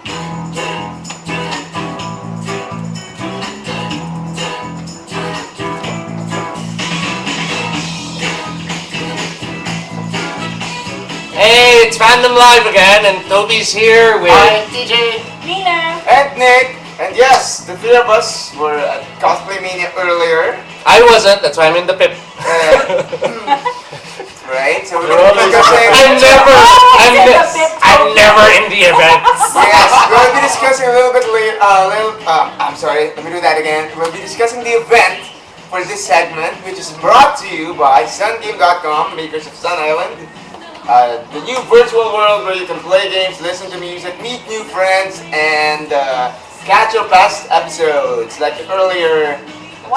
Hey, it's Fandom Live again, and Toby's here with... Hi, TJ. Nina. And Nick. And yes, the three of us were at Cosplay Mania earlier. I wasn't, that's why I'm in the pip. Right? So we're going to be discussing... I'm never in the event. Yes, we'll be discussing a little bit later... I'm sorry, let me do that again. We'll be discussing the event for this segment, which is brought to you by SunGame.com, makers of Sun Island. The new virtual world where you can play games, listen to music, meet new friends, and catch your past episodes, like the earlier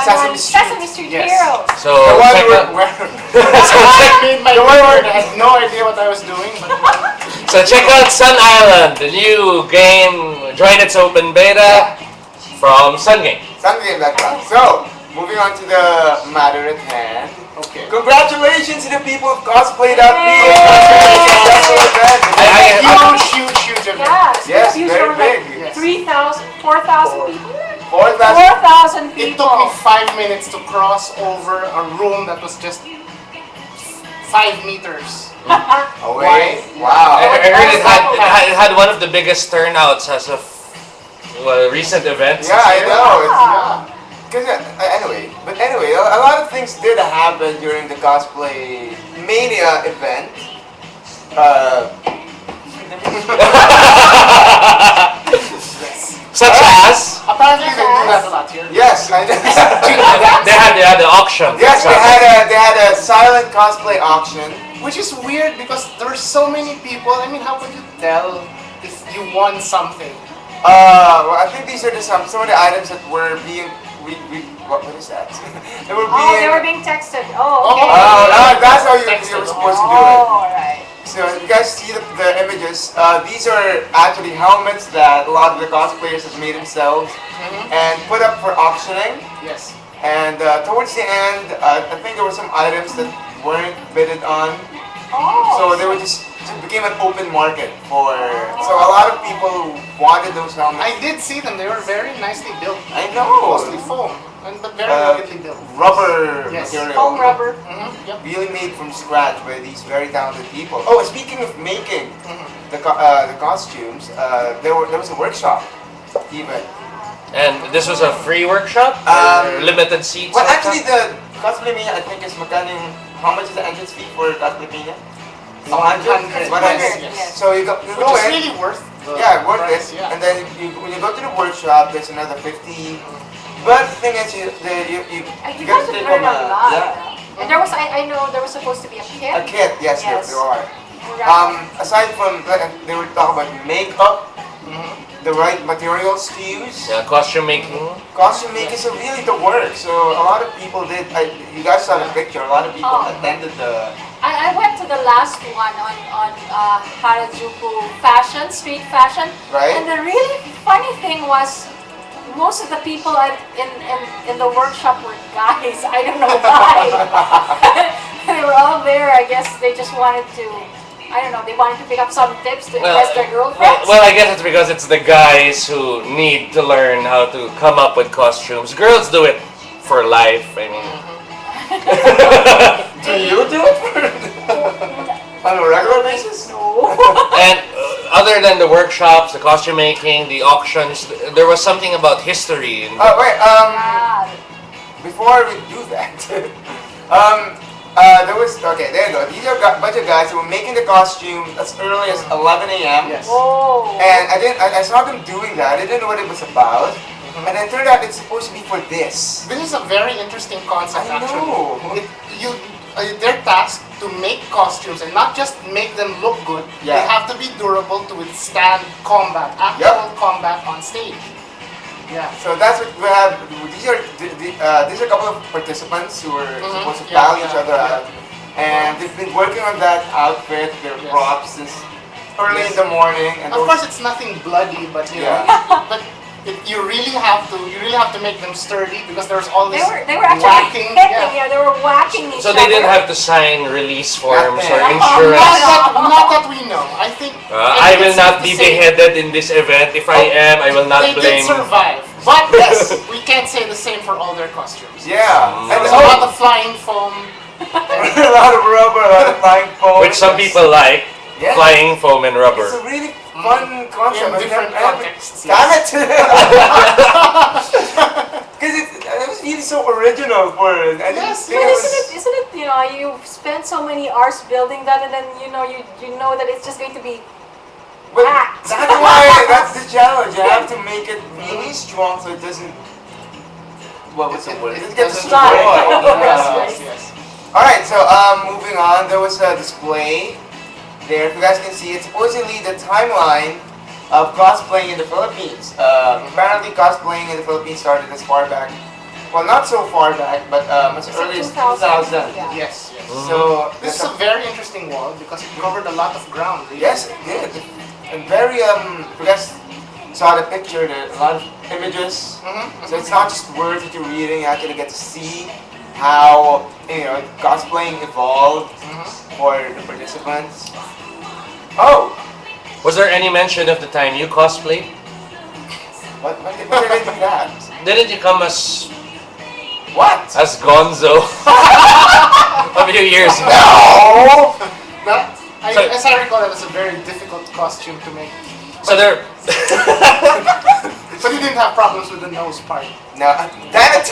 Sesame Street yes. Heroes. So, the one where I made my word. I had no idea what I was doing. so check out Sun Island, the new game, join its open beta from Sun Game. SunGame.com. So, moving on to the matter at hand. Okay. Congratulations to the people of Cosplay.me. Huge event. Yes, huge very event. big. Yes. 3,000, 4,000 people. 4,000. 4,000 people. It took me 5 minutes to cross over a room that was just 5 meters. Away. Wow. I heard it had one of the biggest turnouts as of recent events. Yeah, I know. Yeah. Anyway, a lot of things did happen during the Cosplay Mania event. Such as Apparently they do that a lot here. Yes, I know. they had the auction. Yes, they had a silent cosplay auction. Which is weird because there's so many people. I mean, how could you tell if you won something? Well, I think these are some of the items that were being what is that? they They were being texted. Oh, okay. That's how you were supposed to do it. Oh, right. So you guys see the images. These are actually helmets that a lot of the cosplayers have made themselves and put up for auctioning. Yes. And towards the end, I think there were some items that weren't bidded on. Oh. So they were it became an open market for. So a lot of people wanted those helmets. I did see them. They were very nicely built. I know. Mostly foam, but very ruggedly built. Rubber Yes. material. Foam rubber. Yep. Really made from scratch by these very talented people. Oh, speaking of making the costumes, there was a workshop even. And this was a free workshop? Or limited seats? Well, actually, the Cosplay Mania, I think, is how much is the entrance fee for Cosplay Mania? 100. 100. Yes. So you go Which is in. really worth the Worth price, it. yeah. And then when you go to the workshop, there's another 50. But the thing is, you You get guys to have take learned home a lot. yeah. And there was, I know there was supposed to be a kit. A kit, yes, Yes. there are. Right. Aside from, they were talking about makeup, the right materials to use. Yeah, costume making. Costume making is really the work. So a lot of people did. You guys saw the picture. A lot of people attended the. I went to the last one on Harajuku fashion, street fashion. Right. And the really funny thing was, most of the people in the workshop were guys. I don't know why. They were all there. I guess they just wanted to. I don't know, they wanted to pick up some tips to impress their girlfriends. Well, I guess it's because it's the guys who need to learn how to come up with costumes. Girls do it for life, I mean. Do you do it on a regular basis? No. And other than the workshops, the costume making, the auctions, there was something about history. Oh wait, Ah, before we do that, there you go. These are a bunch of guys who were making the costume as early as 11 a.m. Yes. whoa. And I saw them doing that. I didn't know what it was about. And then it turned out it's supposed to be for this. This is a very interesting concept, I actually. know. They're tasked to make costumes and not just make them look good. Yeah. They have to be durable to withstand combat, actual combat on stage. Yeah. So that's what we have. These are a couple of participants who were supposed to battle each other out. And they've been working on that outfit, their props, since early in the morning. And Of course, it's nothing bloody, but you know, but you really have to make them sturdy because there's all this They were actually whacking. hitting, yeah, they were whacking each So other. they didn't have to sign release forms or Not insurance. Not that we know. I think I will it's not the be same. beheaded in this event. If I am, I will not They blame. did survive, but yes, we can't say the same for all their costumes. Yeah. And There's a lot of flying foam. a lot of rubber, a lot of flying foam. Which some people like, Yeah. flying foam and rubber. It's a really fun concept. In different contexts. Damn it! Because it was really so original for it. I didn't Yes, think But it was. isn't it, you know, you spend so many hours building that and then, you know that it's just going to be But whacked. that's why, that's the challenge. You have to make it really strong so it doesn't. What was the word? It gets doesn't destroyed. break. Yes, yes. Alright, so moving on, there was a display there. If you guys can see, it's supposedly the timeline of cosplaying in the Philippines. Apparently cosplaying in the Philippines started as far back, well not so far back, but as So early as 2000, 2000. yeah. Yes, yes. So, This is a very interesting wall because it covered a lot of ground. Really. yes, it did. And very, if you guys saw the picture, there are a lot of images. Mhm. So it's not just words that you're reading, you actually get to see how, cosplaying evolved for the participants. Oh! Was there any mention of the time you cosplayed? When did I do that? Didn't you come as What? Gonzo a few years ago? No! That, So- as I recall, that was a very difficult costume to make. So there. But you didn't have problems with the nose part. No, damn it!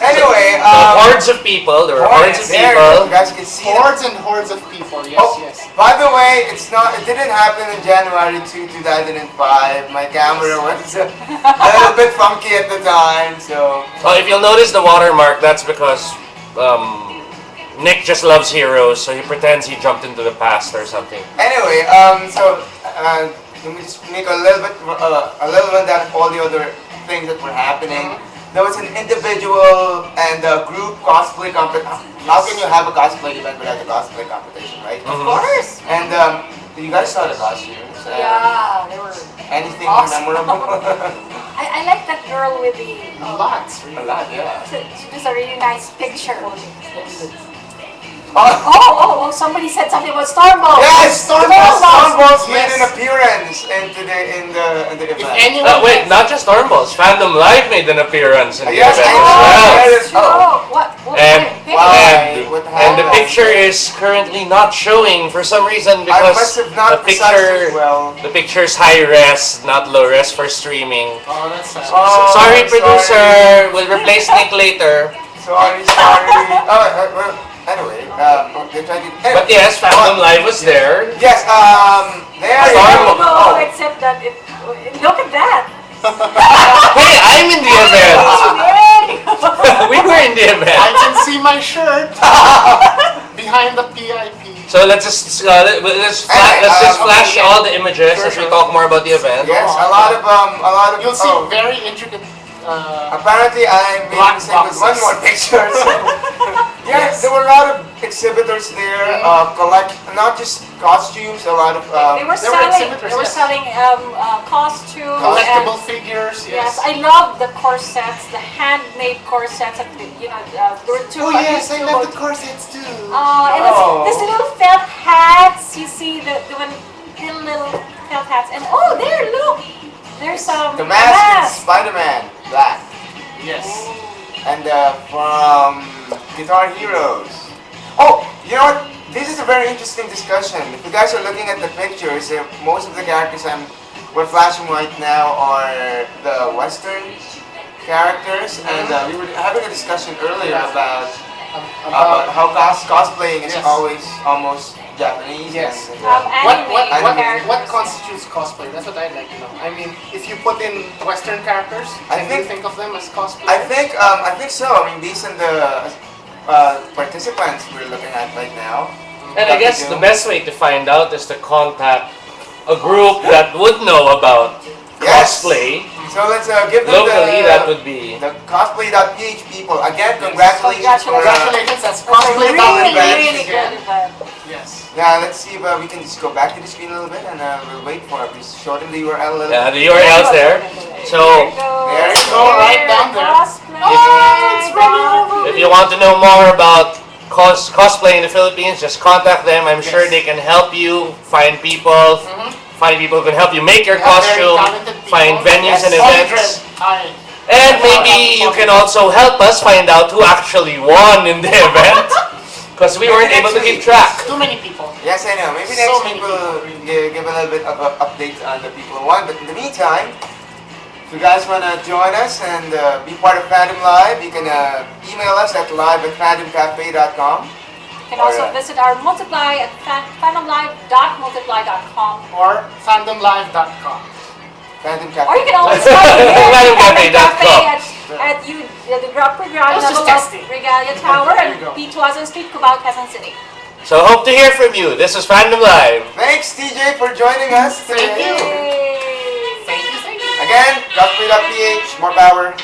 Anyway, Hordes of people. There were hordes of there you people. guys can see Hordes and hordes of people. Yes, Oh, yes. by the way, it didn't happen in January 2005. My camera was a little bit funky at the time, so. Oh, if you'll notice the watermark, that's because Nick just loves heroes, so he pretends he jumped into the past or something. Anyway, let me just make a little rundown of all the other things that were happening. There was an individual and a group cosplay competition. How can you have a cosplay event without a cosplay competition, right? Of course. And you guys saw the costumes. Yeah, they were. Anything Awesome. memorable? I like that girl with the. Lots, A really. lot, yeah. She was a really nice picture. Oh, Somebody said something about Stormbolt. yes, Stormballs Stormballs. made Yes. an appearance in the If event. anyone Wait, not just Stormballs. Fandom Live made an appearance in the Yes, event I as know. well. Yes. Oh, what? And, Hey, Wow. What and the happened? picture is currently not showing for some reason I because must have not the precisely picture well. the picture's high res, not low res for streaming. Oh, that's sad. Oh, Sorry, sorry. producer. We'll replace Nick later. Sorry. Well, anyway, they tried to. But yes, Fandom Live was there. Yes, there you Stormbolt. go. No, except that look at that. Hey, I'm in the event. Yay! We were in the I event. can see my shirt behind the PIP. So let's just flash all the images as we talk more about the event. Yes, a lot of. You'll see oh, very intricate. apparently, I made a Black mistake with one boxes. more picture. Yes, there were a lot of exhibitors there. Not just costumes, a lot of. They were There were selling. exhibitors, They were yes. selling costumes. Collectible and- figures. Yes, Yes. I love the corsets, the handmade corsets. There were two. Oh yes, I two love about- the corsets too. And Oh. this little felt hats. You see the one little felt hats, and there, look, there's The mask is Spider-Man, black. Yes. And from Guitar Heroes. Oh, you know what? This is a very interesting discussion. If you guys are looking at the pictures, most of the characters we're flashing right now are the Western characters, and we were having a discussion earlier about how cosplaying is Yes. always almost Japanese. Yes. And, animated characters. What constitutes cosplay? That's what I'd like to know. I mean, if you put in Western characters, I can you think- think of them as cosplay? I think so. I mean, based on the participants we're looking at right now. And I guess the best way to find out is to contact a group that would know about Yes. cosplay. So let's give them Locally, that would be. the cosplay.ph people. Again, congratulations for Congratulations, that's That's a cosplay. really, event really again. good event. Yes. Yeah, let's see if we can just go back to the screen a little bit and we'll wait for it. Please show them the URL a little Yeah, the URL's there. So, There you go, right down there. Cosplay. it's ready. if you want to know more about cosplay in the Philippines, just contact them. I'm sure Yes. they can help you find people, find people who can help you make your We have very costume, talented people. find venues and events. Hi. And maybe you can also help us find out who actually won in the event. Because we weren't able to keep track. Too many people. Yes, I know. Maybe So next many week we'll give a little bit of an update on the people who won. But in the meantime, if you guys want to join us and be part of Fandom Live, you can email us at live@fandomcafe.com. You can also visit our multiply at fandomlive.multiply.com. Or fandomlive.com. Fandom Cafe. Or you can always find me here at Fandomcafe.com. at the Upper Ground I was just level of testing. Regalia Tower There you and go. P. Tuazon Street, Cubao, Quezon City. So hope to hear from you. This is Fandom Live. Thanks, TJ, for joining us today. Thank you. Yay! Thank you. Again, cosplay.ph, more power.